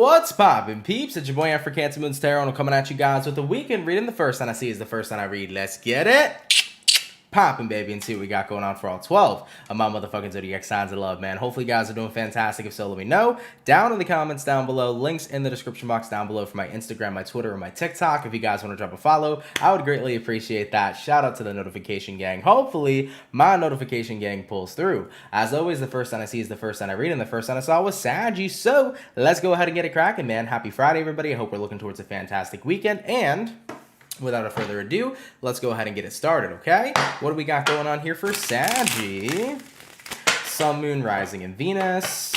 What's poppin', peeps? It's your boy for CancerMoonsTarot, and I'm coming at you guys with the weekend reading. The first sign I see is the first sign I read. Let's get it poppin', baby, and see what we got going on for all 12 of my motherfucking zodiac signs of love, man. Hopefully you guys are doing fantastic. If so, let me know down in the comments down below. Links in the description box down below for my Instagram, my Twitter, and my TikTok. If you guys want to drop a follow, I would greatly appreciate that. Shout out to the notification gang. Hopefully my notification gang pulls through. As always, the first sign I see is the first sign I read, and the first sign I saw was Saggy. So let's go ahead and get it cracking, man. Happy Friday, everybody. I hope we're looking towards a fantastic weekend, and without further ado, let's go ahead and get it started, okay? What do we got going on here for Saggy? Sun, Moon, Rising, and Venus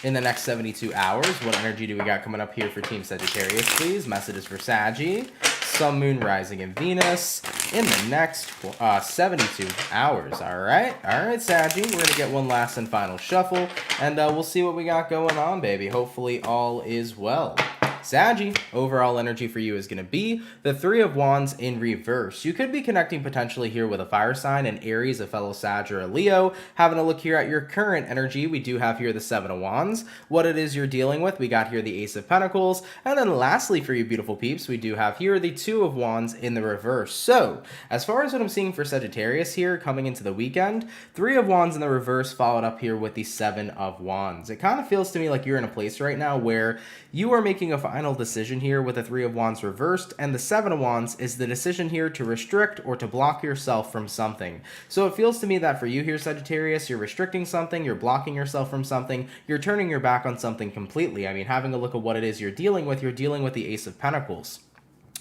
in the next 72 hours. What energy do we got coming up here for Team Sagittarius, please? Messages for Saggy. Sun, Moon, Rising, and Venus in the next 72 hours. All right, Saggy. We're going to get one last and final shuffle, and we'll see what we got going on, baby. Hopefully all is well. Saggy, overall energy for you is going to be the Three of Wands in reverse. You could be connecting potentially here with a fire sign, an Aries, a fellow Sag, or a Leo. Having a look here at your current energy, we do have here the Seven of Wands. What it is you're dealing with, we got here the Ace of Pentacles. And then lastly for you beautiful peeps, we do have here the Two of Wands in the reverse. So, as far as what I'm seeing for Sagittarius here coming into the weekend, Three of Wands in the reverse followed up here with the Seven of Wands. It kind of feels to me like you're in a place right now where you are making a final decision here with the Three of Wands reversed, and the Seven of Wands is the decision here to restrict or to block yourself from something. So it feels to me that for you here, Sagittarius, you're restricting something, you're blocking yourself from something, you're turning your back on something completely. I mean, having a look at what it is you're dealing with the Ace of Pentacles.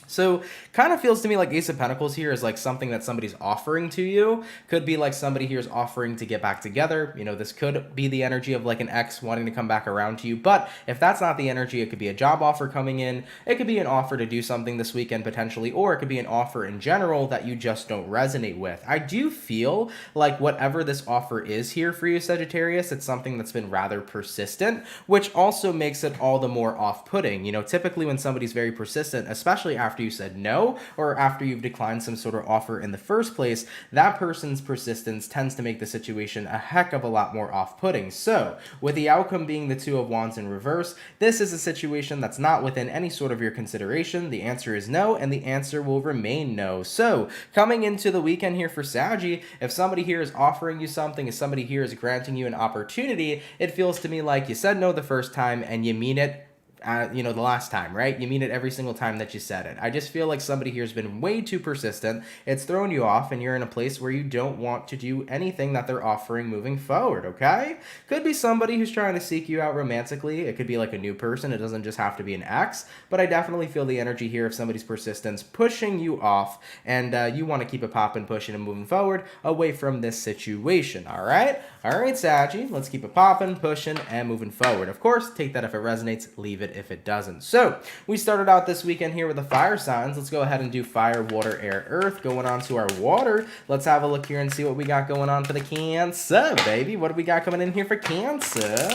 So kind of feels to me like Ace of Pentacles here is like something that somebody's offering to you. Could be like somebody here is offering to get back together. You know, this could be the energy of like an ex wanting to come back around to you. But if that's not the energy, it could be a job offer coming in. It could be an offer to do something this weekend potentially, or it could be an offer in general that you just don't resonate with. I do feel like whatever this offer is here for you, Sagittarius, it's something that's been rather persistent, which also makes it all the more off-putting. You know, typically when somebody's very persistent, especially after you said no or after you've declined some sort of offer in the first place, that person's persistence tends to make the situation a heck of a lot more off-putting. So with the outcome being the Two of Wands in reverse, this is a situation that's not within any sort of your consideration. The answer is no, and the answer will remain no. So coming into the weekend here for Saggy, if somebody here is offering you something, if somebody here is granting you an opportunity, it feels to me like you said no the first time and you mean it the last time, right? You mean it every single time that you said it. I just feel like somebody here has been way too persistent. It's thrown you off, and you're in a place where you don't want to do anything that they're offering moving forward, okay? Could be somebody who's trying to seek you out romantically. It could be like a new person. It doesn't just have to be an ex, but I definitely feel the energy here of somebody's persistence pushing you off, and you want to keep it popping, pushing, and moving forward away from this situation, all right? All right, Saggy, let's keep it popping, pushing, and moving forward. Of course, take that if it resonates, leave it if it doesn't. So we started out this weekend here with the fire signs. Let's go ahead and do fire, water, air, earth. Going on to our water, let's have a look here and see what we got going on for the Cancer, baby. What do we got coming in here for Cancer?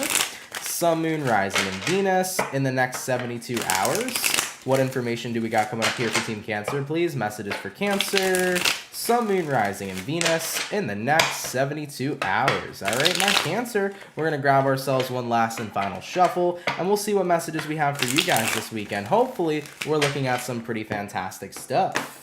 Sun, Moon, Rising, and Venus in the next 72 hours. What information do we got coming up here for Team Cancer, please? Messages for Cancer, Sun, Moon, Rising, and Venus in the next 72 hours. All right, my Cancer, we're going to grab ourselves one last and final shuffle, and we'll see what messages we have for you guys this weekend. Hopefully, we're looking at some pretty fantastic stuff.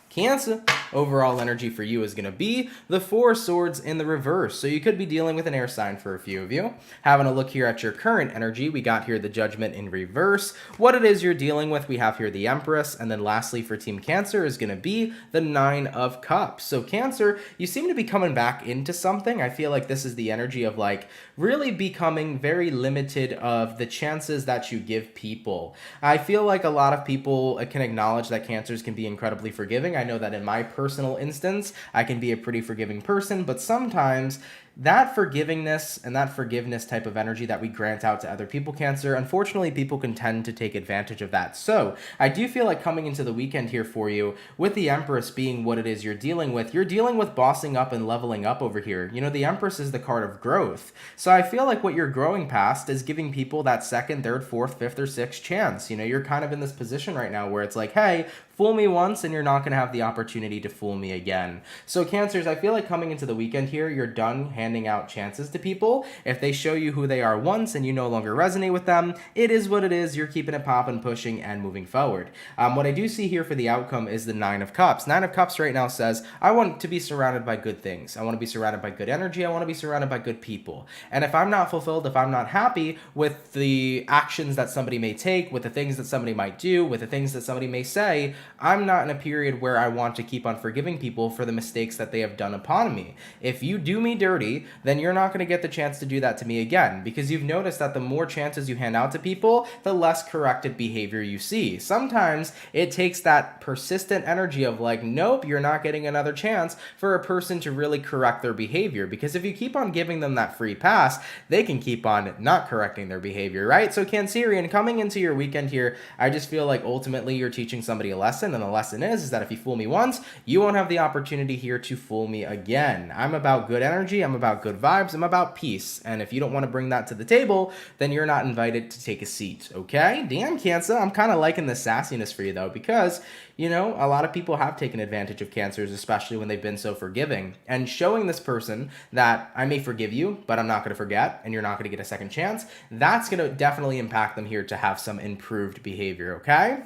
Cancer, overall energy for you is going to be the Four of Swords in the reverse. So you could be dealing with an air sign for a few of you. Having a look here at your current energy, we got here the Judgment in reverse. What it is you're dealing with, we have here the Empress. And then lastly for Team Cancer is going to be the Nine of Cups. So Cancer, you seem to be coming back into something. I feel like this is the energy of like really becoming very limited of the chances that you give people. I feel like a lot of people can acknowledge that Cancers can be incredibly forgiving. I know that in my personal instance, I can be a pretty forgiving person, but sometimes that forgivingness and that forgiveness type of energy that we grant out to other people, Cancer, unfortunately, people can tend to take advantage of that. So I do feel like coming into the weekend here for you, with the Empress being what it is you're dealing with bossing up and leveling up over here. You know, the Empress is the card of growth. So I feel like what you're growing past is giving people that second, third, fourth, fifth, or sixth chance. You know, you're kind of in this position right now where it's like, hey, Fool me once and you're not going to have the opportunity to fool me again. So Cancers, I feel like coming into the weekend here, you're done handing out chances to people. If they show you who they are once and you no longer resonate with them, it is what it is. You're keeping it popping, pushing, and moving forward. What I do see here for the outcome is the Nine of Cups. Nine of Cups right now says, I want to be surrounded by good things. I want to be surrounded by good energy. I want to be surrounded by good people. And if I'm not fulfilled, if I'm not happy with the actions that somebody may take, with the things that somebody might do, with the things that somebody may say, I'm not in a period where I want to keep on forgiving people for the mistakes that they have done upon me. If you do me dirty, then you're not going to get the chance to do that to me again, because you've noticed that the more chances you hand out to people, the less corrected behavior you see. Sometimes it takes that persistent energy of like, nope, you're not getting another chance for a person to really correct their behavior, because if you keep on giving them that free pass, they can keep on not correcting their behavior, right? So Cancerian, coming into your weekend here, I just feel like ultimately you're teaching somebody a lesson, and the lesson is that if you fool me once, you won't have the opportunity here to fool me again. I'm about good energy, I'm about good vibes, I'm about peace, and if you don't want to bring that to the table, then you're not invited to take a seat, okay? Damn, Cancer, I'm kind of liking the sassiness for you though, because you know, a lot of people have taken advantage of Cancers, especially when they've been so forgiving. And showing this person that I may forgive you, but I'm not going to forget, and you're not going to get a second chance, that's going to definitely impact them here to have some improved behavior, okay?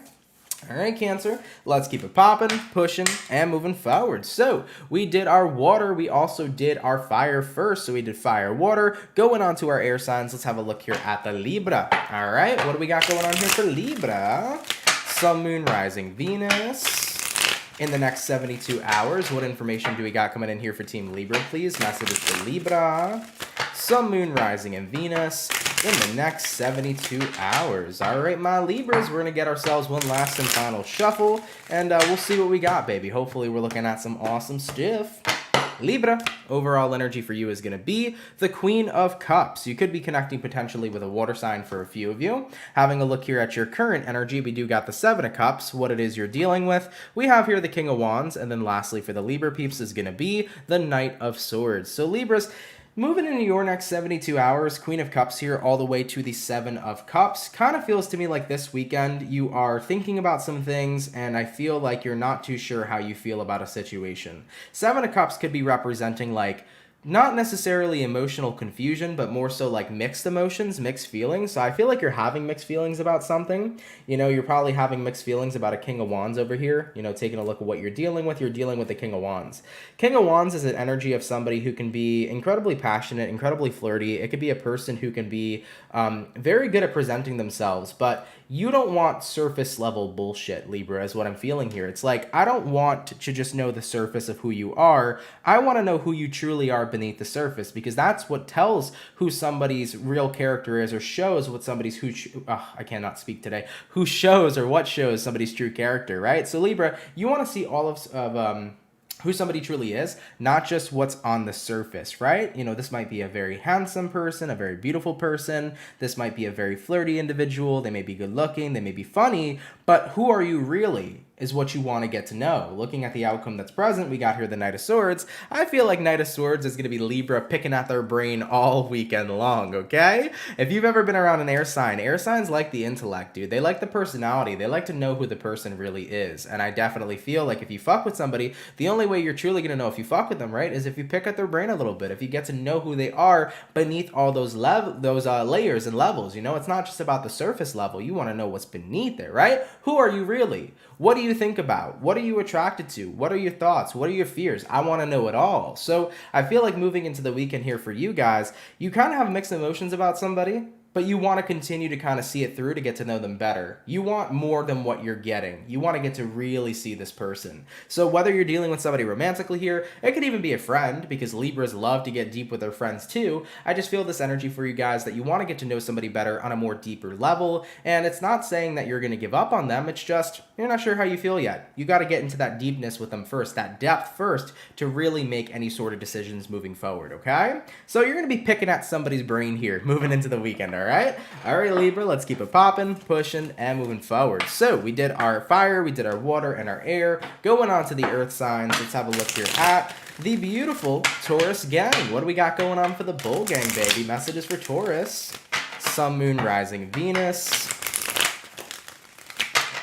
All right, Cancer, let's keep it popping, pushing, and moving forward. So we did our water. We also did our fire first. So we did fire, water. Going on to our air signs, let's have a look here at the Libra. All right, what do we got going on here for Libra? Sun, Moon, Rising, Venus. In the next 72 hours, what information do we got coming in here for Team Libra, please? Messages for Libra. Sun, Moon, Rising, and Venus in the next 72 hours. All right, my Libras, we're going to get ourselves one last and final shuffle, and we'll see what we got, baby. Hopefully, we're looking at some awesome stuff. Libra, overall energy for you is going to be the Queen of Cups. You could be connecting potentially with a water sign for a few of you. Having a look here at your current energy, we do got the Seven of Cups, what it is you're dealing with. We have here the King of Wands, and then lastly for the Libra peeps is going to be the Knight of Swords. So Libras, moving into your next 72 hours, Queen of Cups here all the way to the Seven of Cups. Kind of feels to me like this weekend you are thinking about some things, and I feel like you're not too sure how you feel about a situation. Seven of Cups could be representing like not necessarily emotional confusion, but more so like mixed emotions, mixed feelings. So I feel like you're having mixed feelings about something. You know, you're probably having mixed feelings about a King of Wands over here. You know, taking a look at what you're dealing with the King of Wands. King of Wands is an energy of somebody who can be incredibly passionate, incredibly flirty. It could be a person who can be very good at presenting themselves, but you don't want surface level bullshit, Libra, is what I'm feeling here. It's like, I don't want to just know the surface of who you are. I want to know who you truly are beneath the surface, because that's what tells who somebody's real character is, or shows what somebody's I cannot speak today, who shows or what shows somebody's true character, right? So Libra, you want to see all of who somebody truly is, not just what's on the surface, right? You know, this might be a very handsome person, a very beautiful person. This might be a very flirty individual. They may be good looking, they may be funny, but who are you really is what you want to get to know. Looking at the outcome that's present, we got here the Knight of Swords. I feel like Knight of Swords is going to be Libra picking at their brain all weekend long, okay? If you've ever been around an air signs like the intellect, dude. They like the personality. They like to know who the person really is. And I definitely feel like if you fuck with somebody, the only way you're truly going to know if you fuck with them, right, is if you pick at their brain a little bit. If you get to know who they are beneath all those layers and levels, you know? It's not just about the surface level. You want to know what's beneath it, right? Who are you really? What do you think about? What are you attracted to? What are your thoughts? What are your fears? I want to know it all. So I feel like moving into the weekend here for you guys, you kind of have mixed emotions about somebody, but you want to continue to kind of see it through to get to know them better. You want more than what you're getting. You want to get to really see this person. So whether you're dealing with somebody romantically here, it could even be a friend, because Libras love to get deep with their friends too. I just feel this energy for you guys that you want to get to know somebody better on a more deeper level. And it's not saying that you're going to give up on them. It's just, you're not sure how you feel yet. You got to get into that deepness with them first, that depth first, to really make any sort of decisions moving forward, okay? So you're going to be picking at somebody's brain here, moving into the weekend, all right? All right, Libra, let's keep it popping, pushing, and moving forward. So we did our fire, we did our water, and our air. Going on to the earth signs, let's have a look here at the beautiful Taurus gang. What do we got going on for the bull gang, baby? Messages for Taurus. Sun, Moon, Rising, Venus.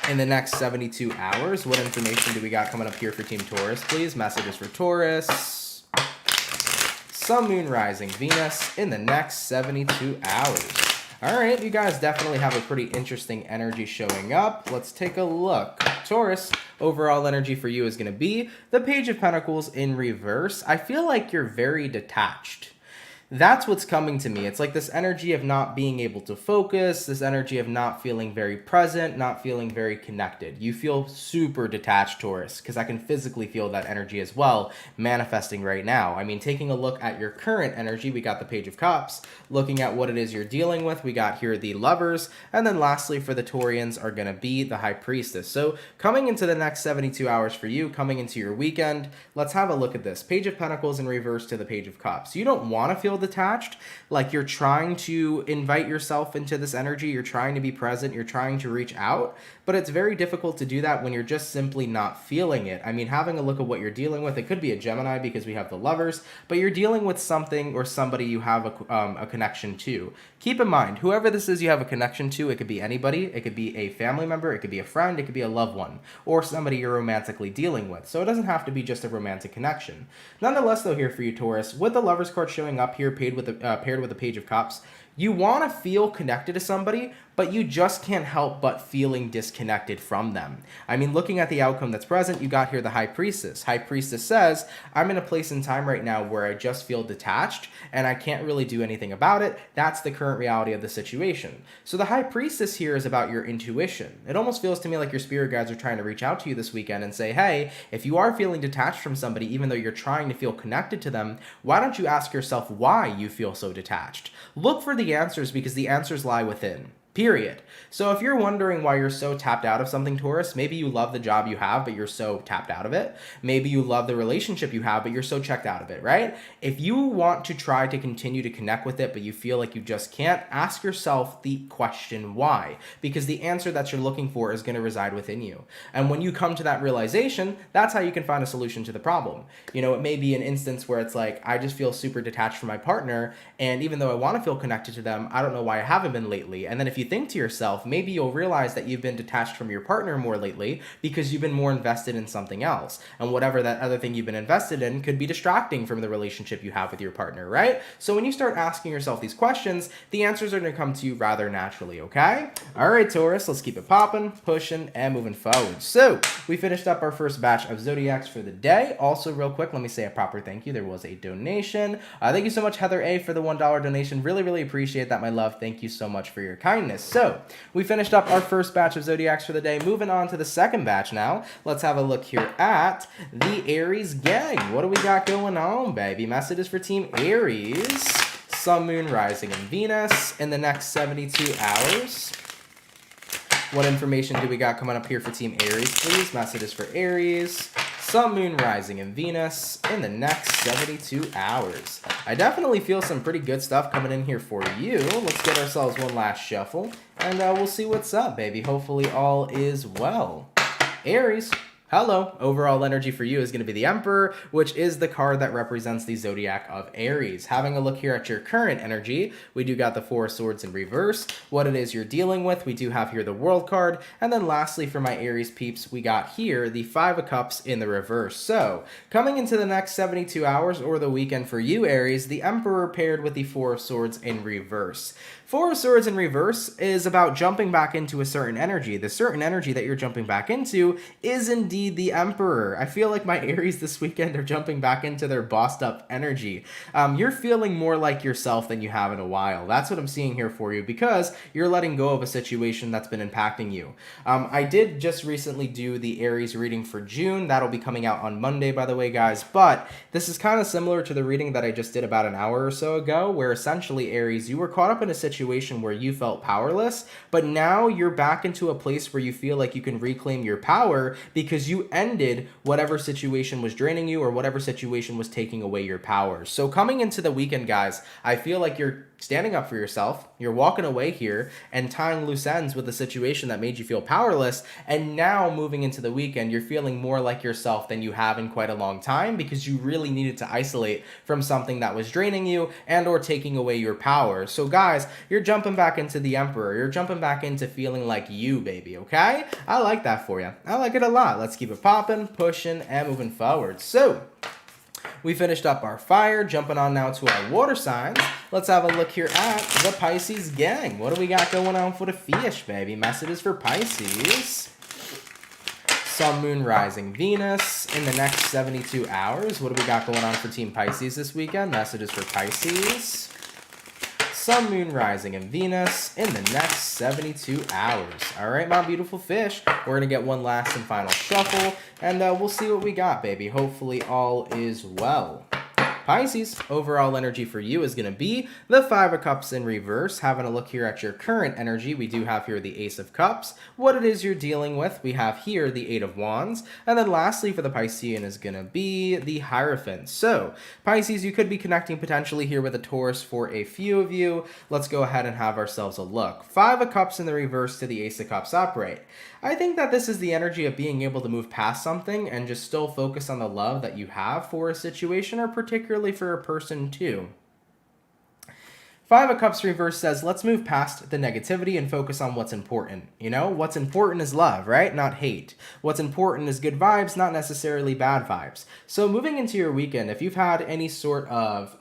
in the next 72 hours. What information do we got coming up here for Team Taurus, please? Messages for Taurus. Sun, Moon, Rising, Venus in the next 72 hours. All right, you guys definitely have a pretty interesting energy showing up. Let's take a look. Taurus, overall energy for you is going to be the Page of Pentacles in reverse. I feel like you're very detached. That's what's coming to me. It's like this energy of not being able to focus, this energy of not feeling very present, not feeling very connected. You feel super detached, Taurus, because I can physically feel that energy as well manifesting right now. I mean, taking a look at your current energy, we got the Page of Cups. Looking at what it is you're dealing with, we got here the Lovers. And then lastly for the Taurians are going to be the High Priestess. So coming into the next 72 hours for you, coming into your weekend, let's have a look at this. Page of Pentacles in reverse to the Page of Cups. You don't want to feel detached, like you're trying to invite yourself into this energy, you're trying to be present, you're trying to reach out, but it's very difficult to do that when you're just simply not feeling it. I mean, having a look at what you're dealing with, it could be a Gemini because we have the Lovers, but you're dealing with something or somebody you have a connection to. Keep in mind, whoever this is you have a connection to, it could be anybody, it could be a family member, it could be a friend, it could be a loved one, or somebody you're romantically dealing with. So it doesn't have to be just a romantic connection. Nonetheless, though, here for you, Taurus, with the Lovers card showing up here, paired with the Page of Cups, you want to feel connected to somebody, but you just can't help but feeling disconnected from them. I mean, looking at the outcome that's present, you got here the High Priestess. High Priestess says, I'm in a place in time right now where I just feel detached and I can't really do anything about it. That's the current reality of the situation. So the High Priestess here is about your intuition. It almost feels to me like your spirit guides are trying to reach out to you this weekend and say, hey, if you are feeling detached from somebody, even though you're trying to feel connected to them, why don't you ask yourself why you feel so detached? Look for the answers because the answers lie within. Period. So if you're wondering why you're so tapped out of something, Taurus, maybe you love the job you have, but you're so tapped out of it. Maybe you love the relationship you have, but you're so checked out of it, right? If you want to try to continue to connect with it, but you feel like you just can't, ask yourself the question why. Because the answer that you're looking for is going to reside within you. And when you come to that realization, that's how you can find a solution to the problem. You know, it may be an instance where it's like, I just feel super detached from my partner, and even though I want to feel connected to them, I don't know why I haven't been lately. And then if you think to yourself, maybe you'll realize that you've been detached from your partner more lately because you've been more invested in something else. And whatever that other thing you've been invested in could be distracting from the relationship you have with your partner, right? So when you start asking yourself these questions, the answers are going to come to you rather naturally, okay? All right, Taurus, let's keep it popping, pushing, and moving forward. So we finished up our first batch of zodiacs for the day. Also, real quick, let me say a proper thank you. There was a donation. Thank you so much, Heather A, for the $1 donation. Really, really appreciate that, my love. Thank you so much for your kindness. So we finished up our first batch of zodiacs for the day. Moving on to the second batch now. Let's have a look here at the Aries gang. What do we got going on, baby? Messages for Team Aries. Sun, Moon, Rising, and Venus in the next 72 hours. What information do we got coming up here for Team Aries, please? Messages for Aries. Sun, Moon, Rising, and Venus in the next 72 hours. I definitely feel some pretty good stuff coming in here for you. Let's get ourselves one last shuffle, and we'll see what's up, baby. Hopefully all is well. Aries. Hello. Overall energy for you is going to be the Emperor, which is the card that represents the zodiac of Aries. Having a look here at your current energy, we do got the Four of Swords in reverse. What it is you're dealing with, we do have here the World card. And then lastly, for my Aries peeps, we got here the Five of Cups in the reverse. So coming into the next 72 hours or the weekend for you, Aries, the Emperor paired with the Four of Swords in reverse. Four of Swords in reverse is about jumping back into a certain energy. The certain energy that you're jumping back into is indeed the Emperor. I feel like my Aries this weekend are jumping back into their bossed up energy. You're feeling more like yourself than you have in a while. That's what I'm seeing here for you because you're letting go of a situation that's been impacting you. I did just recently do the Aries reading for June. That'll be coming out on Monday, by the way, guys. But this is kind of similar to the reading that I just did about an hour or so ago, where essentially, Aries, you were caught up in a situation where you felt powerless, but now you're back into a place where you feel like you can reclaim your power because you ended whatever situation was draining you or whatever situation was taking away your powers. So coming into the weekend, guys, I feel like you're standing up for yourself. You're walking away here and tying loose ends with a situation that made you feel powerless. And now moving into the weekend, you're feeling more like yourself than you have in quite a long time because you really needed to isolate from something that was draining you and or taking away your power. So guys, you're jumping back into the Emperor. You're jumping back into feeling like you, baby, okay? I like that for you. I like it a lot. Let's keep it popping, pushing, and moving forward. So we finished up our fire, jumping on now to our water signs. Let's have a look here at the Pisces gang. What do we got going on for the fish, baby? Messages for Pisces. Sun, Moon, Rising, Venus in the next 72 hours. What do we got going on for Team Pisces this weekend? Messages for Pisces. Sun, Moon, Rising, and Venus in the next 72 hours. All right, my beautiful fish. We're going to get one last and final shuffle, and we'll see what we got, baby. Hopefully all is well. Pisces, overall energy for you is going to be the Five of Cups in reverse. Having a look here at your current energy, we do have here the Ace of Cups. What it is you're dealing with, we have here the Eight of Wands. And then lastly for the Piscean is going to be the Hierophant. So, Pisces, you could be connecting potentially here with a Taurus for a few of you. Let's go ahead and have ourselves a look. Five of Cups in the reverse to the Ace of Cups upright. I think that this is the energy of being able to move past something and just still focus on the love that you have for a situation or particularly for a person too. Five of Cups reverse says, let's move past the negativity and focus on what's important. You know, what's important is love, right? Not hate. What's important is good vibes, not necessarily bad vibes. So moving into your weekend, if you've had any sort of,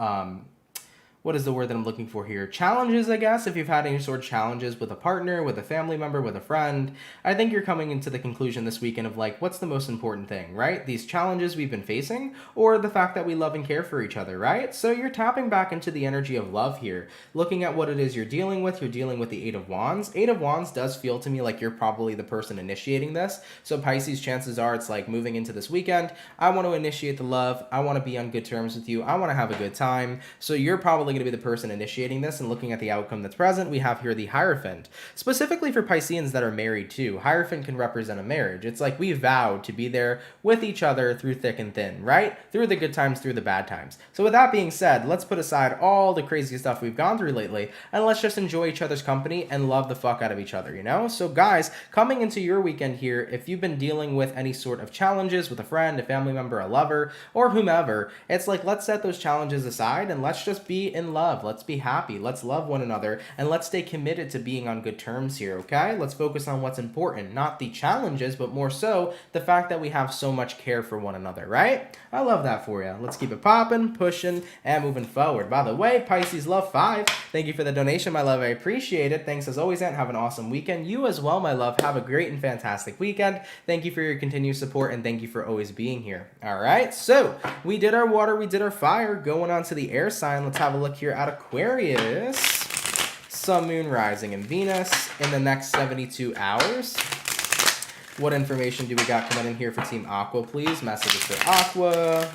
what is the word that I'm looking for here? Challenges, I guess. If you've had any sort of challenges with a partner, with a family member, with a friend, I think you're coming into the conclusion this weekend of like, what's the most important thing, right? These challenges we've been facing or the fact that we love and care for each other, right? So you're tapping back into the energy of love here. Looking at what it is you're dealing with the Eight of Wands. Eight of Wands does feel to me like you're probably the person initiating this. So Pisces, chances are it's like moving into this weekend, I want to initiate the love. I want to be on good terms with you. I want to have a good time. So you're probably going to be the person initiating this, and looking at the outcome that's present, we have here the Hierophant. Specifically for Pisceans that are married too, Hierophant can represent a marriage. It's like we vowed to be there with each other through thick and thin, right? Through the good times, through the bad times. So with that being said, let's put aside all the crazy stuff we've gone through lately, and let's just enjoy each other's company and love the fuck out of each other, you know? So guys, coming into your weekend here, if you've been dealing with any sort of challenges with a friend, a family member, a lover, or whomever, it's like, let's set those challenges aside and let's just be in love. Let's be happy. Let's love one another. And let's stay committed to being on good terms here, okay? Let's focus on what's important. Not the challenges, but more so the fact that we have so much care for one another, right? I love that for you. Let's keep it popping, pushing, and moving forward. By the way, Pisces Love 5, thank you for the donation, my love. I appreciate it. Thanks as always, and have an awesome weekend. You as well, my love. Have a great and fantastic weekend. Thank you for your continued support, and thank you for always being here. All right, so we did our water, we did our fire. Going on to the air sign, let's have a look here at Aquarius. Sun, Moon, Rising, and Venus in the next 72 hours. What information do we got coming in here for Team Aqua, please? Messages for Aqua.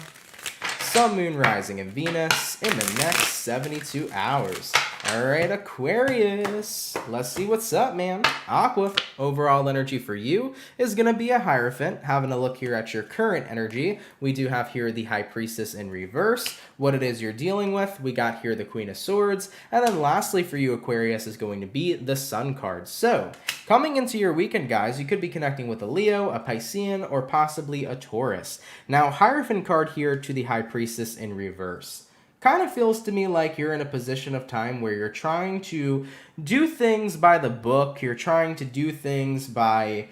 Sun, Moon, Rising, and Venus in the next 72 hours. All right, Aquarius. Let's see what's up, man. Aqua, overall energy for you is going to be a Hierophant. Having a look here at your current energy, we do have here the High Priestess in reverse. What it is you're dealing with, we got here the Queen of Swords. And then lastly for you, Aquarius, is going to be the Sun card. So, coming into your weekend, guys, you could be connecting with a Leo, a Piscean, or possibly a Taurus. Now, Hierophant card here to the High Priestess in reverse. Kind of feels to me like you're in a position of time where you're trying to do things by the book. You're trying to do things by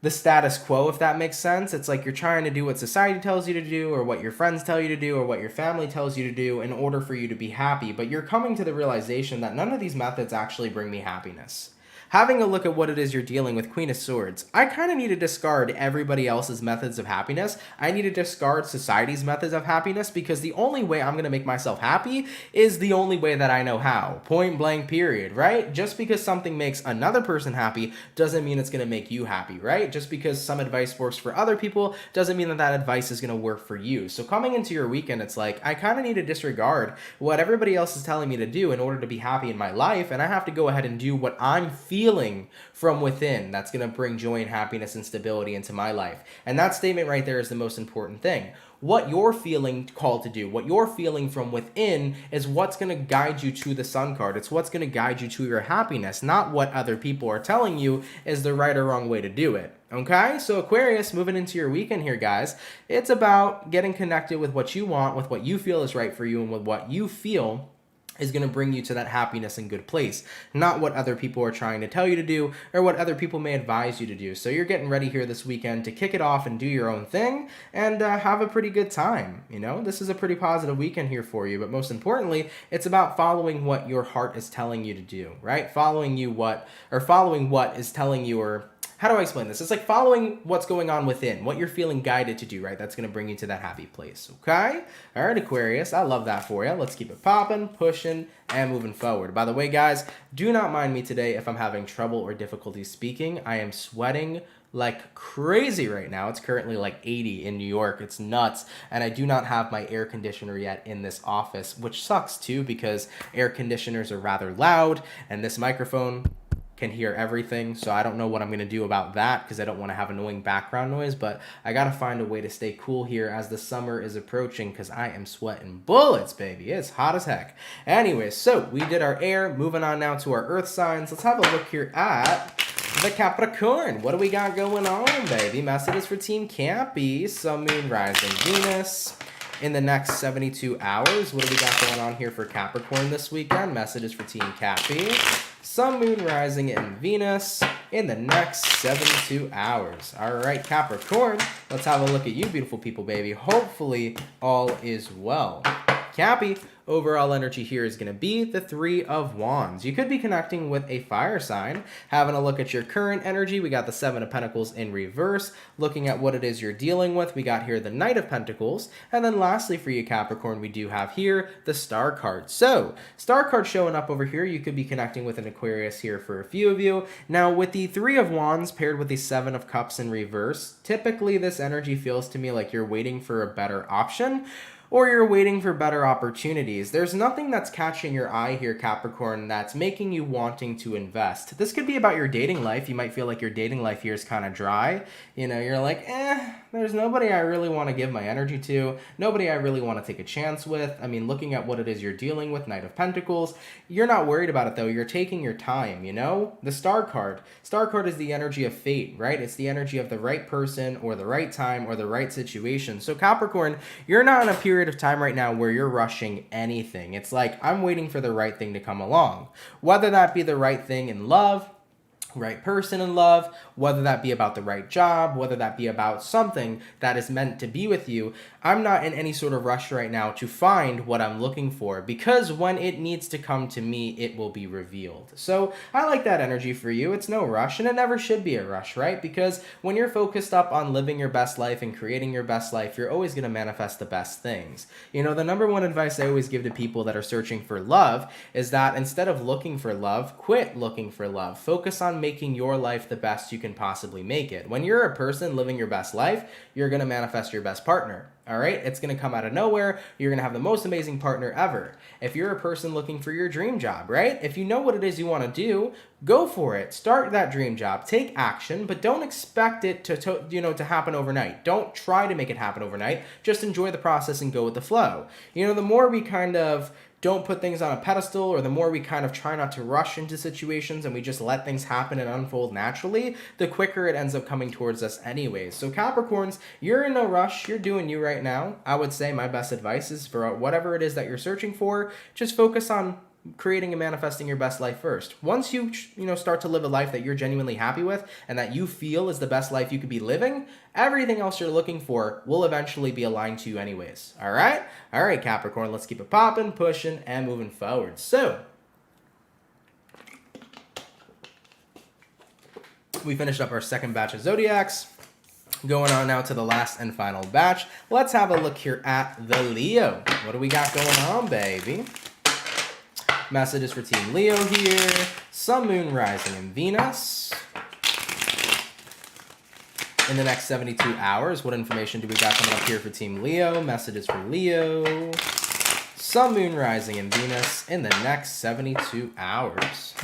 the status quo, if that makes sense. It's like you're trying to do what society tells you to do, or what your friends tell you to do, or what your family tells you to do in order for you to be happy. But you're coming to the realization that none of these methods actually bring me happiness. Having a look at what it is you're dealing with, Queen of Swords, I kind of need to discard everybody else's methods of happiness. I need to discard society's methods of happiness, because the only way I'm going to make myself happy is the only way that I know how. Point blank period, right? Just because something makes another person happy doesn't mean it's going to make you happy, right? Just because some advice works for other people doesn't mean that that advice is going to work for you. So coming into your weekend, it's like, I kind of need to disregard what everybody else is telling me to do in order to be happy in my life, and I have to go ahead and do what I'm feeling from within that's going to bring joy and happiness and stability into my life? And that statement right there is the most important thing. What you're feeling called to do, what you're feeling from within is what's going to guide you to the Sun card. It's what's going to guide you to your happiness, not what other people are telling you is the right or wrong way to do it. Okay, so Aquarius, moving into your weekend here, guys, it's about getting connected with what you want, with what you feel is right for you, and with what you feel is going to bring you to that happiness and good place, not what other people are trying to tell you to do or what other people may advise you to do. So you're getting ready here this weekend to kick it off and do your own thing and have a pretty good time. You know, this is a pretty positive weekend here for you, but most importantly, it's about following what your heart is telling you to do, right? Following what is telling you, or how do I explain this? It's like following what's going on within, what you're feeling guided to do, right? That's going to bring you to that happy place, okay? All right, Aquarius, I love that for you. Let's keep it popping, pushing, and moving forward. By the way, guys, do not mind me today if I'm having trouble or difficulty speaking. I am sweating like crazy right now. It's currently like 80 in New York. It's nuts. And I do not have my air conditioner yet in this office, which sucks too because air conditioners are rather loud and this microphone can hear everything, so I don't know what I'm going to do about that because I don't want to have annoying background noise, but I got to find a way to stay cool here as the summer is approaching because I am sweating bullets, baby. It's hot as heck. Anyways, so we did our air. Moving on now to our earth signs. Let's have a look here at the Capricorn. What do we got going on, baby? Messages for Team Cappy. Sun, Moon, Rising, Venus. In the next 72 hours, what do we got going on here for Capricorn this weekend? Messages for Team Cappy. Sun, Moon, Rising, and Venus in the next 72 hours. All right, Capricorn, let's have a look at you, beautiful people, baby. Hopefully, all is well. Cappy, overall energy here is going to be the Three of Wands. You could be connecting with a fire sign. Having a look at your current energy, we got the Seven of Pentacles in reverse. Looking at what it is you're dealing with, we got here the Knight of Pentacles. And then lastly for you, Capricorn, we do have here the Star card. So, Star card showing up over here. You could be connecting with an Aquarius here for a few of you. Now, with the Three of Wands paired with the Seven of Cups in reverse, typically this energy feels to me like you're waiting for a better option, or you're waiting for better opportunities. There's nothing that's catching your eye here, Capricorn, that's making you wanting to invest. This could be about your dating life. You might feel like your dating life here is kind of dry. You know, you're like, there's nobody I really want to give my energy to, nobody I really want to take a chance with. I mean, looking at what it is you're dealing with, Knight of Pentacles, you're not worried about it though. You're taking your time, you know? The Star card. Star card is the energy of fate, right? It's the energy of the right person or the right time or the right situation. So Capricorn, you're not in a period of time right now where you're rushing anything. It's like, I'm waiting for the right thing to come along. Whether that be the right thing in love, right person in love, whether that be about the right job, whether that be about something that is meant to be with you, I'm not in any sort of rush right now to find what I'm looking for, because when it needs to come to me, it will be revealed. So I like that energy for you. It's no rush, and it never should be a rush, right? Because when you're focused up on living your best life and creating your best life, you're always going to manifest the best things. You know, the number one advice I always give to people that are searching for love is that instead of looking for love, quit looking for love. Focus on making your life the best you can possibly make it. When you're a person living your best life, you're going to manifest your best partner. All right, it's going to come out of nowhere. You're going to have the most amazing partner ever. If you're a person looking for your dream job, right? If you know what it is you want to do, go for it. Start that dream job. Take action, but don't expect it to happen overnight. Don't try to make it happen overnight. Just enjoy the process and go with the flow. You know, the more we kind of don't put things on a pedestal, or the more we kind of try not to rush into situations and we just let things happen and unfold naturally, the quicker it ends up coming towards us anyways. So Capricorns, you're in no rush. You're doing you right now. I would say my best advice is for whatever it is that you're searching for, just focus on creating and manifesting your best life first. Once you start to live a life that you're genuinely happy with and that you feel is the best life you could be living, everything else you're looking for will eventually be aligned to you anyways. All right, Capricorn, let's keep it popping, pushing, and moving forward. So we finished up our second batch of zodiacs. Going on now to the last and final batch. Let's have a look here at the Leo. What do we got going on, baby? Messages for Team Leo here. Sun, Moon, Rising, and Venus. In the next 72 hours, what information do we got coming up here for Team Leo? Messages for Leo. Sun, Moon, Rising, and Venus in the next 72 hours.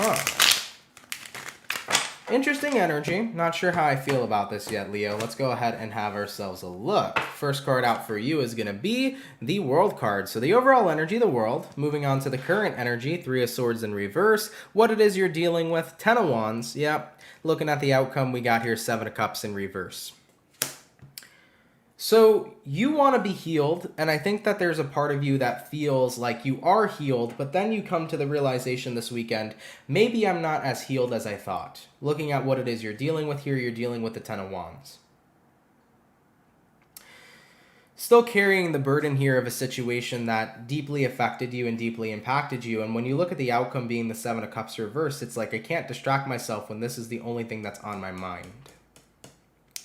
Interesting energy. Not sure how I feel about this yet, Leo. Let's go ahead and have ourselves a look. First card out for you is going to be the World card. So the overall energy, the World. Moving on to the current energy, Three of Swords in reverse. What it is you're dealing with, Ten of Wands. Yep. Looking at the outcome, we got here Seven of Cups in reverse. So you want to be healed, and I think that there's a part of you that feels like you are healed, but then you come to the realization this weekend, maybe I'm not as healed as I thought. Looking at what it is you're dealing with here, you're dealing with the Ten of Wands. Still carrying the burden here of a situation that deeply affected you and deeply impacted you, and when you look at the outcome being the Seven of Cups reversed, it's like I can't distract myself when this is the only thing that's on my mind.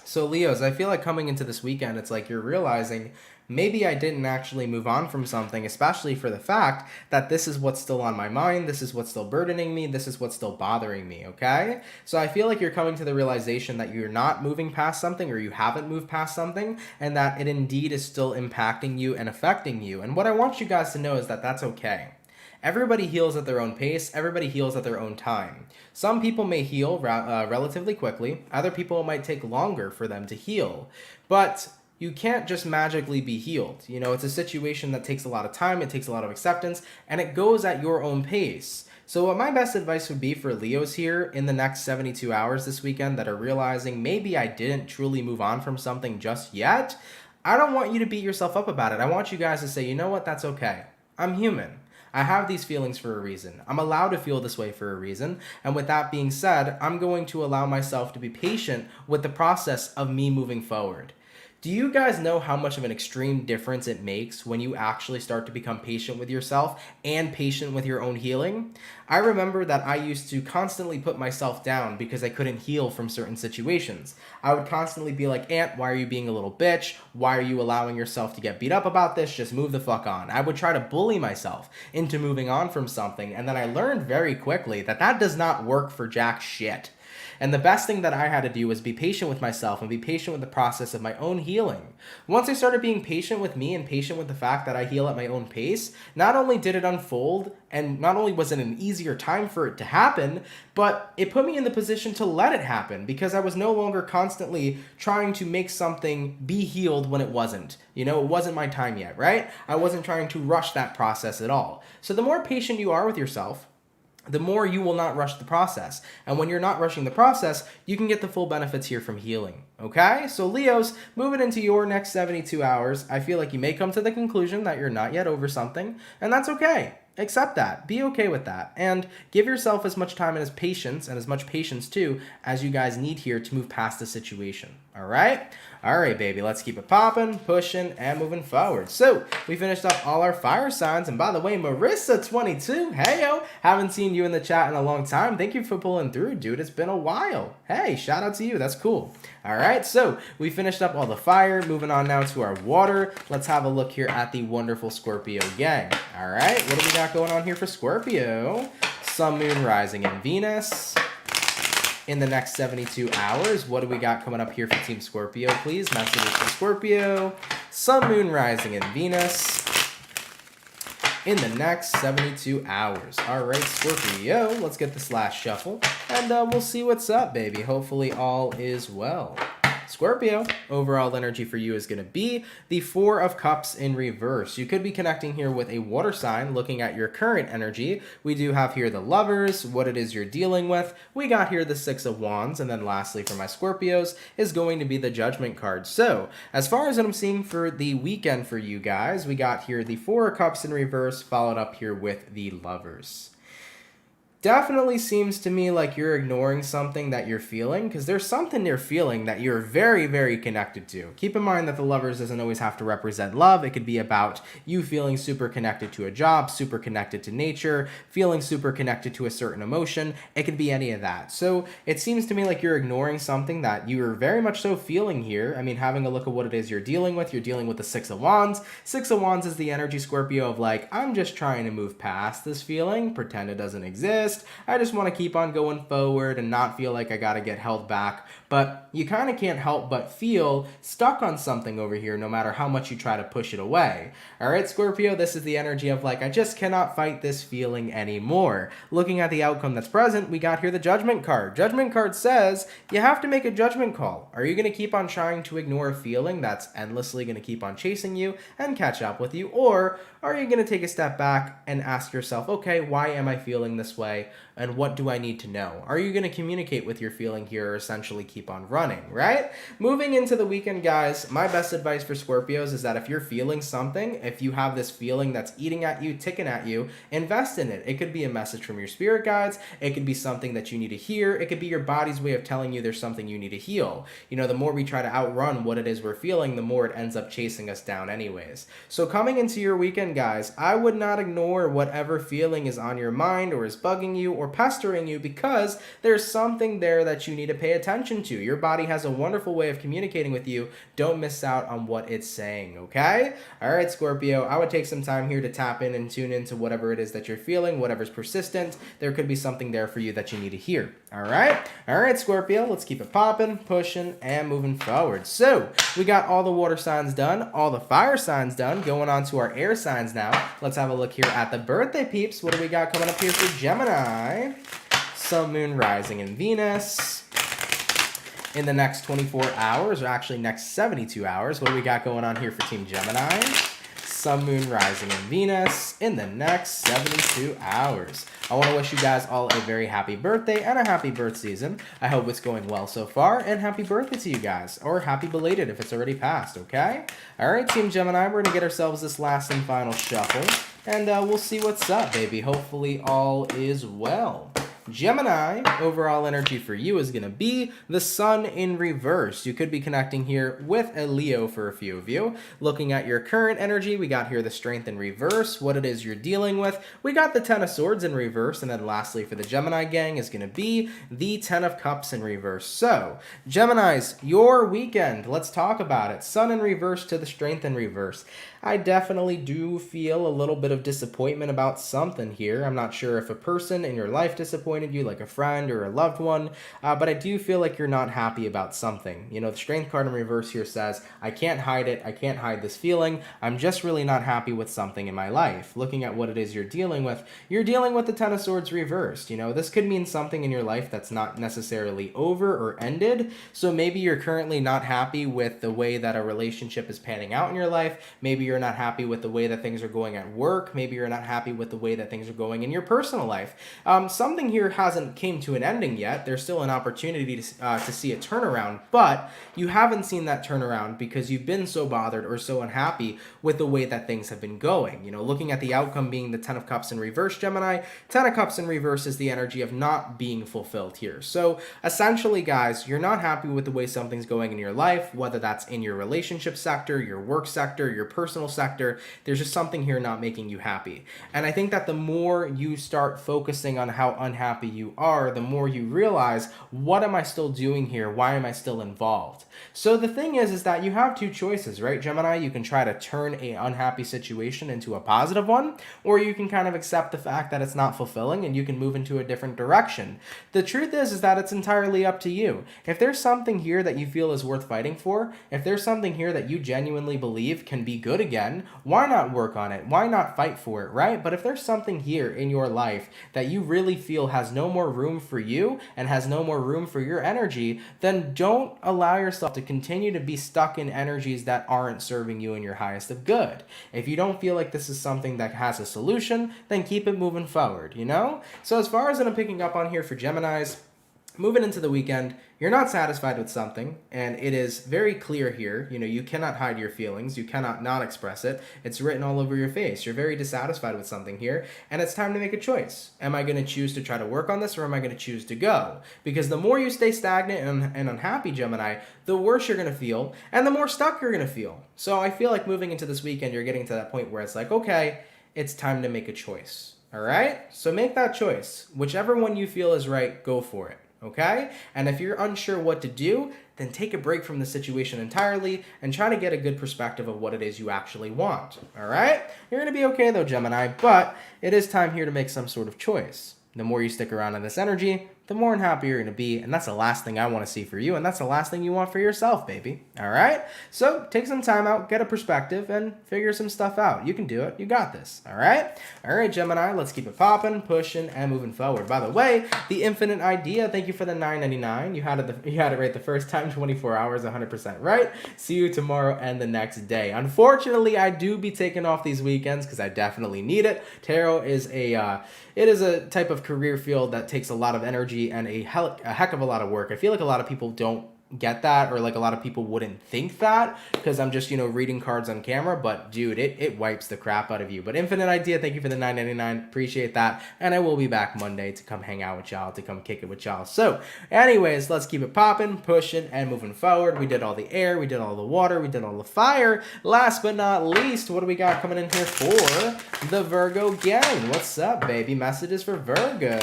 So Leos, I feel like coming into this weekend, it's like you're realizing maybe I didn't actually move on from something, especially for the fact that this is what's still on my mind, this is what's still burdening me, this is what's still bothering me, okay? So I feel like you're coming to the realization that you're not moving past something, or you haven't moved past something, and that it indeed is still impacting you and affecting you. And what I want you guys to know is that that's okay. Everybody heals at their own pace. Everybody heals at their own time. Some people may heal relatively quickly. Other people, it might take longer for them to heal. But you can't just magically be healed. You know, it's a situation that takes a lot of time. It takes a lot of acceptance. And it goes at your own pace. So what my best advice would be for Leos here in the next 72 hours this weekend that are realizing maybe I didn't truly move on from something just yet, I don't want you to beat yourself up about it. I want you guys to say, you know what, that's okay. I'm human. I have these feelings for a reason. I'm allowed to feel this way for a reason. And with that being said, I'm going to allow myself to be patient with the process of me moving forward. Do you guys know how much of an extreme difference it makes when you actually start to become patient with yourself and patient with your own healing? I remember that I used to constantly put myself down because I couldn't heal from certain situations. I would constantly be like, Aunt, why are you being a little bitch? Why are you allowing yourself to get beat up about this? Just move the fuck on. I would try to bully myself into moving on from something, and then I learned very quickly that that does not work for jack shit. And the best thing that I had to do was be patient with myself and be patient with the process of my own healing. Once I started being patient with me and patient with the fact that I heal at my own pace, not only did it unfold, and not only was it an easier time for it to happen, but it put me in the position to let it happen because I was no longer constantly trying to make something be healed when it wasn't. You know, it wasn't my time yet, right? I wasn't trying to rush that process at all. So the more patient you are with yourself, the more you will not rush the process. And when you're not rushing the process, you can get the full benefits here from healing. Okay? So Leos, moving into your next 72 hours, I feel like you may come to the conclusion that you're not yet over something, and that's okay. Accept that. Be okay with that. And give yourself as much time and as patience, and as much patience too, as you guys need here to move past the situation. All right? All right, baby. Let's keep it popping, pushing, and moving forward. So, we finished up all our fire signs. And by the way, Marissa22, hey, yo. Haven't seen you in the chat in a long time. Thank you for pulling through, dude. It's been a while. Hey, shout out to you. That's cool. All right, so we finished up all the fire. Moving on now to our water. Let's have a look here at the wonderful Scorpio gang. All right, what do we got going on here for Scorpio? Sun, Moon, Rising, and Venus. In the next 72 hours, what do we got coming up here for Team Scorpio, please? Messages for Scorpio. Sun, Moon, Rising, and Venus. In the next 72 hours. All right, Scorpio, let's get this last shuffle. And we'll see what's up, baby. Hopefully all is well. Scorpio, overall energy for you is going to be the Four of Cups in reverse. You could be connecting here with a water sign, looking at your current energy. We do have here the Lovers, what it is you're dealing with. We got here the Six of Wands, and then lastly for my Scorpios is going to be the Judgment card. So, as far as what I'm seeing for the weekend for you guys, we got here the Four of Cups in reverse, followed up here with the Lovers. Definitely seems to me like you're ignoring something that you're feeling, because there's something you're feeling that you're very, very connected to. Keep in mind that the Lovers doesn't always have to represent love. It could be about you feeling super connected to a job, super connected to nature, feeling super connected to a certain emotion. It could be any of that. So it seems to me like you're ignoring something that you're very much so feeling here. I mean, having a look at what it is you're dealing with the Six of Wands. Six of Wands is the energy, Scorpio, of like, I'm just trying to move past this feeling, pretend it doesn't exist. I just want to keep on going forward and not feel like I got to get held back. But you kind of can't help but feel stuck on something over here no matter how much you try to push it away. All right, Scorpio, this is the energy of like, I just cannot fight this feeling anymore. Looking at the outcome that's present, we got here the Judgment card. Judgment card says you have to make a judgment call. Are you going to keep on trying to ignore a feeling that's endlessly going to keep on chasing you and catch up with you? Or are you going to take a step back and ask yourself, okay, why am I feeling this way? And what do I need to know? Are you going to communicate with your feeling here or essentially keep on running, right? Moving into the weekend, guys, my best advice for Scorpios is that if you're feeling something, if you have this feeling that's eating at you, ticking at you, invest in it. It could be a message from your spirit guides. It could be something that you need to hear. It could be your body's way of telling you there's something you need to heal. You know, the more we try to outrun what it is we're feeling, the more it ends up chasing us down anyways. So coming into your weekend, guys, I would not ignore whatever feeling is on your mind or is bugging you or pestering you, because there's something there that you need to pay attention to. Your body has a wonderful way of communicating with you. Don't miss out on what it's saying, okay? All right, Scorpio, I would take some time here to tap in and tune into whatever it is that you're feeling, whatever's persistent. There could be something there for you that you need to hear, all right? All right, Scorpio, let's keep it popping, pushing, and moving forward. So we got all the water signs done, all the fire signs done. Going on to our air signs now. Let's have a look here at the birthday peeps. What do we got coming up here for Gemini? Sun, Moon, Rising, and Venus. In the next 24 hours, or actually next 72 hours, what do we got going on here for Team Gemini? Sun, Moon, Rising, and Venus in the next 72 hours. I want to wish you guys all a very happy birthday and a happy birth season. I hope it's going well so far, and happy birthday to you guys, or happy belated if it's already passed, okay? All right, Team Gemini, we're going to get ourselves this last and final shuffle, and we'll see what's up, baby. Hopefully all is well. Gemini, overall energy for you is going to be the Sun in reverse. You could be connecting here with a Leo for a few of you. Looking at your current energy, we got here the Strength in reverse, what it is you're dealing with. We got the Ten of Swords in reverse, and then lastly for the Gemini gang is going to be the Ten of Cups in reverse. So, Geminis, your weekend, let's talk about it. Sun in reverse to the Strength in reverse. I definitely do feel a little bit of disappointment about something here. I'm not sure if a person in your life disappointed you, like a friend or a loved one, but I do feel like you're not happy about something. You know, the Strength card in reverse here says, I can't hide it. I can't hide this feeling. I'm just really not happy with something in my life. Looking at what it is you're dealing with the Ten of Swords reversed. You know, this could mean something in your life that's not necessarily over or ended. So maybe you're currently not happy with the way that a relationship is panning out in your life. Maybe you're not happy with the way that things are going at work. Maybe you're not happy with the way that things are going in your personal life. Something here hasn't came to an ending yet. There's still an opportunity to see a turnaround, but you haven't seen that turnaround because you've been so bothered or so unhappy with the way that things have been going. You know, looking at the outcome being the Ten of Cups in reverse, Gemini, Ten of Cups in reverse is the energy of not being fulfilled here. So essentially, guys, you're not happy with the way something's going in your life, whether that's in your relationship sector, your work sector, your personal sector. There's just something here not making you happy. And I think that the more you start focusing on how unhappy you are, the more you realize, what am I still doing here? Why am I still involved? So the thing is that you have two choices, right, Gemini? You can try to turn an unhappy situation into a positive one, or you can kind of accept the fact that it's not fulfilling and you can move into a different direction. The truth is that it's entirely up to you. If there's something here that you feel is worth fighting for, if there's something here that you genuinely believe can be good again, why not work on it? Why not fight for it, right? But if there's something here in your life that you really feel has no more room for you and has no more room for your energy, then don't allow yourself to continue to be stuck in energies that aren't serving you in your highest of good. If you don't feel like this is something that has a solution, then keep it moving forward, you know? So as far as I'm picking up on here for Geminis, moving into the weekend, you're not satisfied with something, and it is very clear here. You know, you cannot hide your feelings. You cannot not express it. It's written all over your face. You're very dissatisfied with something here, and it's time to make a choice. Am I going to choose to try to work on this, or am I going to choose to go? Because the more you stay stagnant and unhappy, Gemini, the worse you're going to feel, and the more stuck you're going to feel. So I feel like moving into this weekend, you're getting to that point where it's like, okay, it's time to make a choice. All right? So make that choice. Whichever one you feel is right, go for it. Okay? And if you're unsure what to do, then take a break from the situation entirely and try to get a good perspective of what it is you actually want. All right? You're going to be okay though, Gemini, but it is time here to make some sort of choice. the more you stick around in this energy, the more unhappy you're going to be. And that's the last thing I want to see for you. And that's the last thing you want for yourself, baby. All right? So take some time out, get a perspective, and figure some stuff out. You can do it. You got this. All right? All right, Gemini, let's keep it popping, pushing, and moving forward. By the way, the Infinite Idea, thank you for the $9.99. You had it right the first time, 24 hours, 100% right. See you tomorrow and the next day. Unfortunately, I do be taking off these weekends because I definitely need it. Tarot is it is a type of career field that takes a lot of energy and a heck of a lot of work. I feel like a lot of people don't get that, or like a lot of people wouldn't think that because I'm just, reading cards on camera, but dude, it wipes the crap out of you. But Infinite Idea, thank you for the $9.99. Appreciate that. And I will be back Monday to come hang out with y'all, to come kick it with y'all. So anyways, let's keep it popping, pushing, and moving forward. We did all the air, we did all the water, we did all the fire. Last but not least, what do we got coming in here for the Virgo gang? What's up, baby? Messages for Virgo.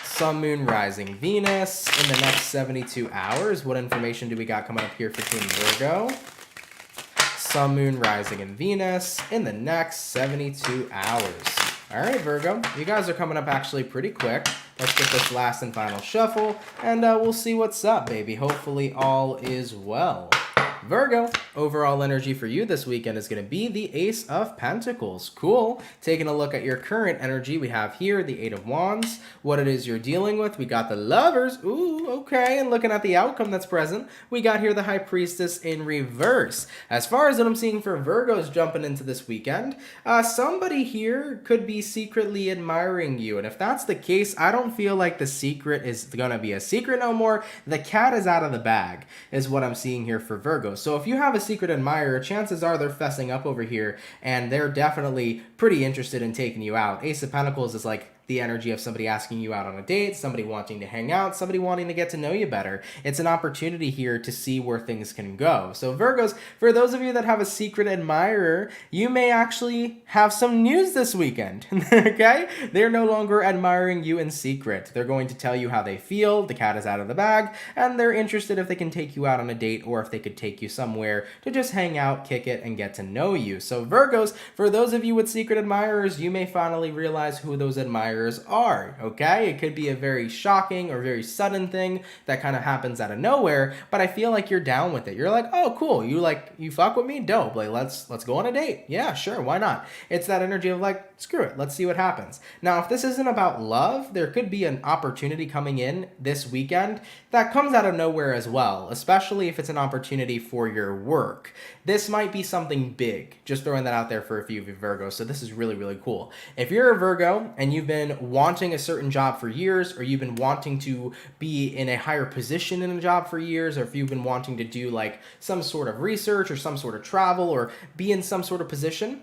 Sun, Moon, Rising, Venus in the next 72 hours. What information do we got coming up here for Team Virgo? Sun, Moon, Rising, and Venus in the next 72 hours. All right, Virgo, you guys are coming up actually pretty quick. Let's get this last and final shuffle, and we'll see what's up, baby. Hopefully all is well. Virgo, overall energy for you this weekend is going to be the Ace of Pentacles. Cool. Taking a look at your current energy, we have here the Eight of Wands. What it is you're dealing with, we got the Lovers. Ooh, okay. And looking at the outcome that's present, we got here the High Priestess in reverse. As far as what I'm seeing for Virgos jumping into this weekend, somebody here could be secretly admiring you. And if that's the case, I don't feel like the secret is going to be a secret no more. The cat is out of the bag is what I'm seeing here for Virgos. So if you have a secret admirer, chances are they're fessing up over here, and they're definitely pretty interested in taking you out. Ace of Pentacles is like the energy of somebody asking you out on a date, somebody wanting to hang out, somebody wanting to get to know you better. It's an opportunity here to see where things can go. So Virgos, for those of you that have a secret admirer, you may actually have some news this weekend, okay? They're no longer admiring you in secret. They're going to tell you how they feel, the cat is out of the bag, and they're interested if they can take you out on a date or if they could take you somewhere to just hang out, kick it, and get to know you. So Virgos, for those of you with secret admirers, you may finally realize who those admirers are, okay? It could be a very shocking or very sudden thing that kind of happens out of nowhere, but I feel like you're down with it. You're like, oh, cool. You fuck with me? Dope. Like, let's go on a date. Yeah, sure. Why not? It's that energy of like, screw it. Let's see what happens. Now, if this isn't about love, there could be an opportunity coming in this weekend that comes out of nowhere as well, especially if it's an opportunity for your work. This might be something big. Just throwing that out there for a few of you Virgos. So this is really, really cool. If you're a Virgo and you've been wanting a certain job for years, or you've been wanting to be in a higher position in a job for years, or if you've been wanting to do like some sort of research or some sort of travel or be in some sort of position,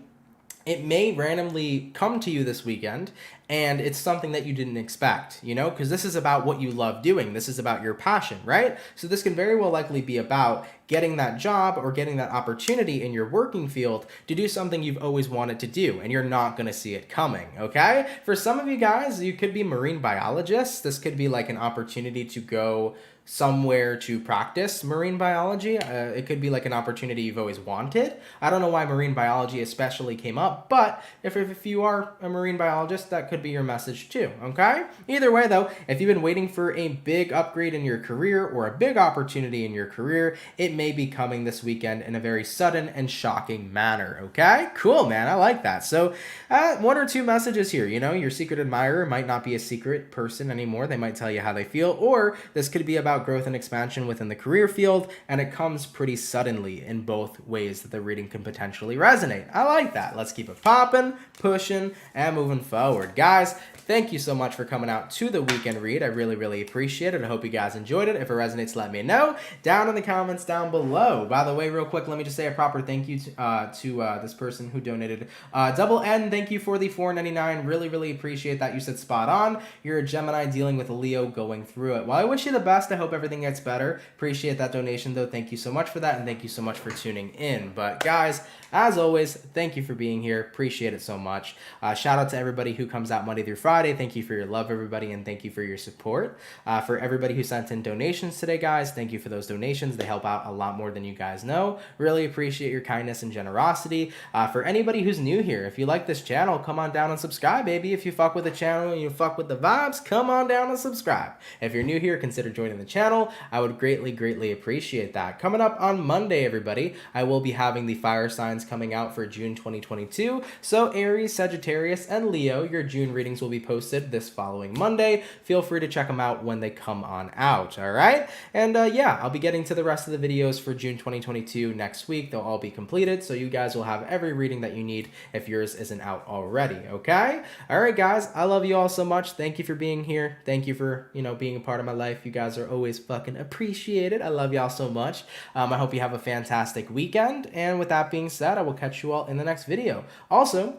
it may randomly come to you this weekend, and it's something that you didn't expect, because this is about what you love doing. This is about your passion, right? So this can very well likely be about getting that job or getting that opportunity in your working field to do something you've always wanted to do, and you're not going to see it coming, okay? For some of you guys, you could be marine biologists. This could be like an opportunity to go somewhere to practice marine biology. It could be like an opportunity you've always wanted. I don't know why marine biology especially came up, but if you are a marine biologist, that could be your message too, okay? Either way though, if you've been waiting for a big upgrade in your career or a big opportunity in your career, it may be coming this weekend in a very sudden and shocking manner, okay? Cool, man, I like that. So one or two messages here, your secret admirer might not be a secret person anymore. They might tell you how they feel, or this could be about growth and expansion within the career field, and it comes pretty suddenly in both ways that the reading can potentially resonate. I like that. Let's keep it popping, pushing, and moving forward. Guys, thank you so much for coming out to the weekend read. I really, really appreciate it. I hope you guys enjoyed it. If it resonates, let me know down in the comments down below. By the way, real quick, let me just say a proper thank you to this person who donated. Double N, thank you for the $4.99. Really, really appreciate that. You said spot on. You're a Gemini dealing with a Leo going through it. Well, I wish you the best. I hope everything gets better. Appreciate that donation, though. Thank you so much for that, and thank you so much for tuning in. But guys, as always, thank you for being here. Appreciate it so much. Shout out to everybody who comes out Monday through Friday. Thank you for your love, everybody, and thank you for your support. For everybody who sent in donations today, guys, thank you for those donations. They help out a lot more than you guys know. Really appreciate your kindness and generosity. For anybody who's new here, if you like this channel, come on down and subscribe, baby. If you fuck with the channel and you fuck with the vibes, come on down and subscribe. If you're new here, consider joining the channel. I would greatly appreciate that. Coming up on Monday, everybody, I will be having the fire signs coming out for June 2022. So Aries, Sagittarius, and Leo, your June readings will be posted this following Monday. Feel free to check them out when they come on out, all right? And yeah, I'll be getting to the rest of the videos for June 2022 next week. They'll all be completed, so you guys will have every reading that you need if yours isn't out already, okay? All right, guys, I love you all so much. Thank you for being here. Thank you for, being a part of my life. You guys are always fucking appreciated. I love y'all so much. I hope you have a fantastic weekend. And with that being said, I will catch you all in the next video. Also,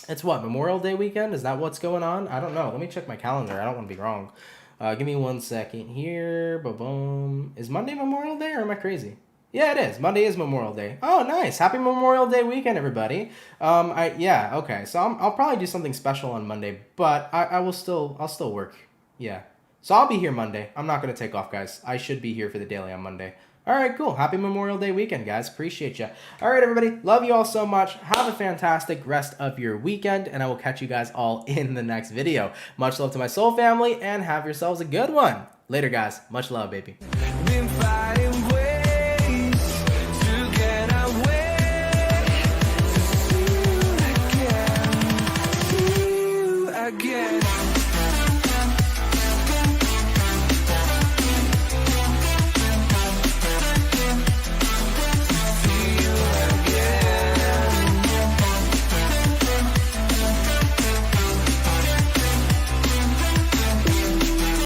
it's what, Memorial Day weekend? Is that what's going on? I don't know. Let me check my calendar. I don't want to be wrong. Give me 1 second here. Ba-boom. Is Monday Memorial Day or am I crazy? Yeah, it is. Monday is Memorial Day. Oh, nice. Happy Memorial Day weekend, everybody. Yeah, okay. So I'll probably do something special on Monday, but I'll still work. Yeah. So I'll be here Monday. I'm not going to take off, guys. I should be here for the daily on Monday. All right, cool. Happy Memorial Day weekend, guys. Appreciate you. All right, everybody. Love you all so much. Have a fantastic rest of your weekend, and I will catch you guys all in the next video. Much love to my soul family, and have yourselves a good one. Later, guys. Much love, baby.